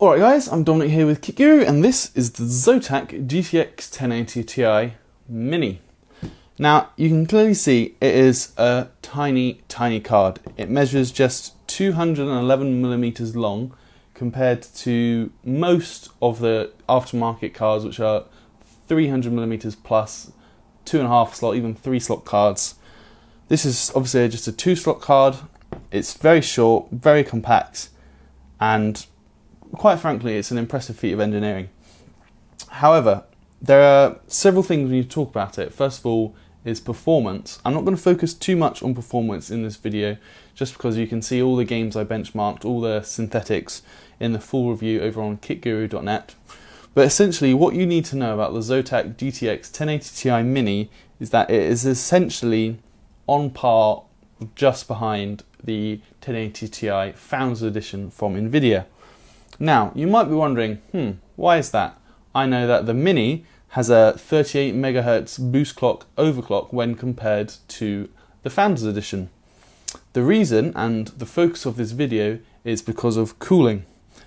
Alright guys, I'm Dominic here with Kitguru, and this is the Zotac GTX 1080ti Mini. Now, you can clearly see it is a tiny card. It measures just 211mm long compared to most of the aftermarket cards, which are 300mm plus, 2.5 slot, even 3 slot cards. This is obviously just a 2 slot card. It's very short, very compact, and quite frankly, it's an impressive feat of engineering. However, there are several things we need to talk about it. First of all is performance. I'm not going to focus too much on performance in this video, just because you can see all the games I benchmarked, all the synthetics in the full review over on kitguru.net. But essentially what you need to know about the Zotac GTX 1080ti Mini is that it is essentially on par, just behind the 1080 Ti Founders Edition from Nvidia. Now, you might be wondering, why is that? I know that the Mini has a 38 MHz boost clock overclock when compared to the Founders Edition. The reason and the focus of this video is because of cooling.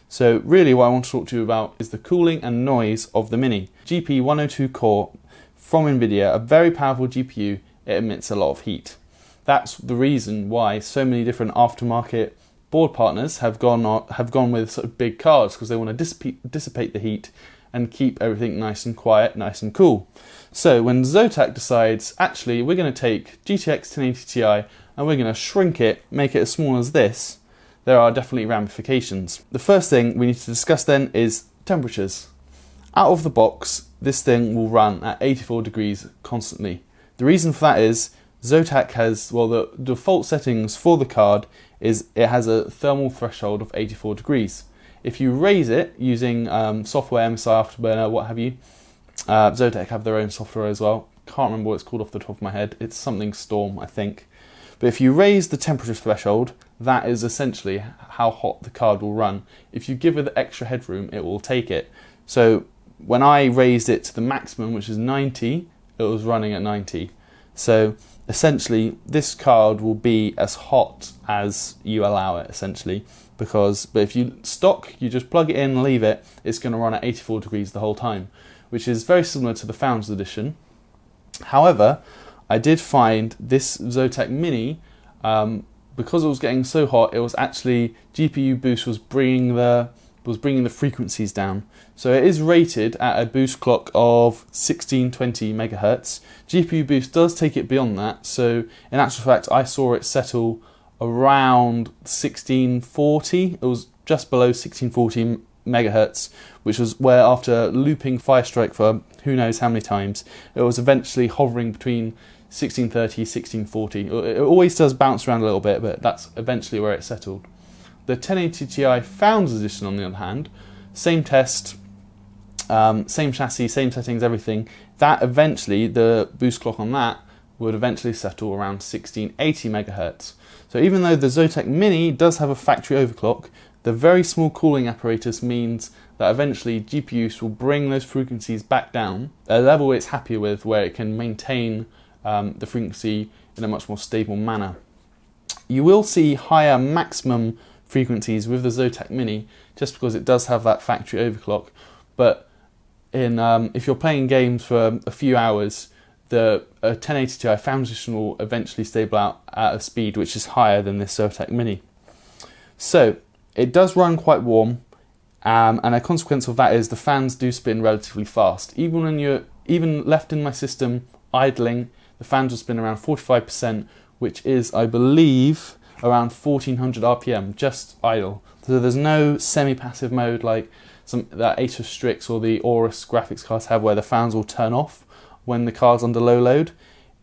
So really what I want to talk to you about is the cooling and noise of the Mini. GP102 core from Nvidia, a very powerful GPU, it emits a lot of heat. That's the reason why so many different aftermarket board partners have gone with sort of big cards, because they want to dissipate the heat and keep everything nice and quiet, nice and cool. So when Zotac decides, actually we're going to take GTX 1080 Ti and we're going to shrink it, make it as small as this, there are definitely ramifications. The first thing we need to discuss then is temperatures. Out of the box, this thing will run at 84 degrees constantly. The reason for that is Zotac has, well, the default settings for the card is it has a thermal threshold of 84 degrees. If you raise it using software, MSI, Afterburner, what have you, Zotac have their own software as well. Can't remember what it's called off the top of my head. It's something Storm, I think. But if you raise the temperature threshold, that is essentially how hot the card will run. If you give it the extra headroom, it will take it. So when I raised it to the maximum, which is 90, it was running at 90. So essentially this card will be as hot as you allow it, essentially, but if you just plug it in and leave it, it's going to run at 84 degrees the whole time, which is very similar to the Founders Edition. However, I did find this Zotac Mini, because it was getting so hot, it was actually GPU boost was bringing the frequencies down. So it is rated at a boost clock of 1620 MHz. GPU boost does take it beyond that, so in actual fact I saw it settle around 1640. It was just below 1640 MHz, which was where, after looping Firestrike for who knows how many times, it was eventually hovering between 1630, 1640. It always does bounce around a little bit, but that's eventually where it settled. The 1080 Ti Founders Edition, on the other hand, same test, same chassis, same settings, everything. That eventually, the boost clock on that would eventually settle around 1680 MHz. So even though the Zotac Mini does have a factory overclock, the very small cooling apparatus means that eventually GPUs will bring those frequencies back down at a level it's happier with, where it can maintain the frequency in a much more stable manner. You will see higher maximum frequencies with the Zotac Mini, just because it does have that factory overclock, but if you're playing games for a few hours, the 1080 Ti Founders Edition will eventually stable out at a speed which is higher than this Zotac Mini. So it does run quite warm, and a consequence of that is the fans do spin relatively fast. Even when you're left in my system idling, the fans will spin around 45%, which is, I believe, around 1400 RPM, just idle. So there's no semi-passive mode like that Asus Strix or the Aorus graphics cards have, where the fans will turn off when the card's under low load.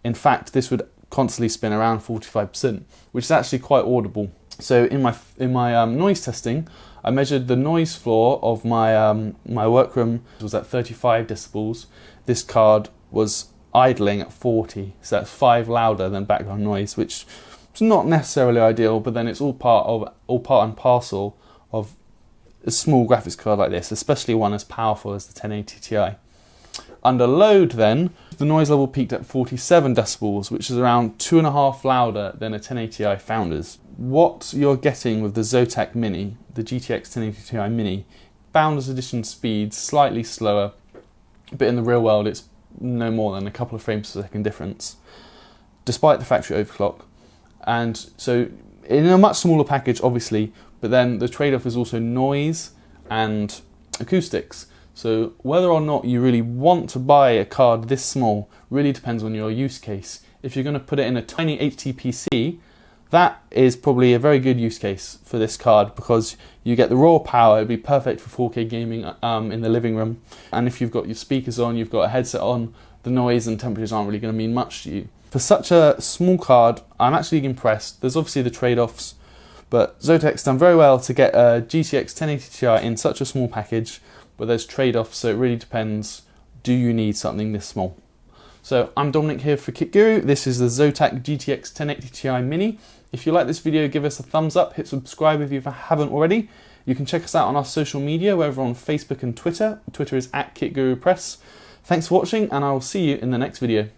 In fact, this would constantly spin around 45%, which is actually quite audible. So in my noise testing, I measured the noise floor of my workroom. It was at 35 decibels. This card was idling at 40, so that's 5 louder than background noise, which is not necessarily ideal, but then it's all part and parcel of a small graphics card like this, especially one as powerful as the 1080 Ti. Under load then, the noise level peaked at 47 decibels, which is around 2.5 louder than a 1080 Ti Founders. What you're getting with the Zotac Mini, the GTX 1080 Ti Mini, Founders Edition speed, slightly slower, but in the real world it's no more than a couple of frames per second difference, despite the factory overclock. And so in a much smaller package, obviously, but then the trade-off is also noise and acoustics. So whether or not you really want to buy a card this small really depends on your use case. If you're going to put it in a tiny HT PC, that is probably a very good use case for this card, because you get the raw power. It'd be perfect for 4K gaming in the living room. And if you've got your speakers on, you've got a headset on, the noise and temperatures aren't really going to mean much to you. For such a small card, I'm actually impressed. There's obviously the trade-offs, but Zotac's done very well to get a GTX 1080 Ti in such a small package, but there's trade-offs, so it really depends, do you need something this small? So I'm Dominic here for Kit Guru. This is the Zotac GTX 1080 Ti Mini. If you like this video, give us a thumbs up, hit subscribe if you haven't already. You can check us out on our social media, we're over on Facebook and Twitter. Twitter is @KitGuruPress. Thanks for watching, and I will see you in the next video.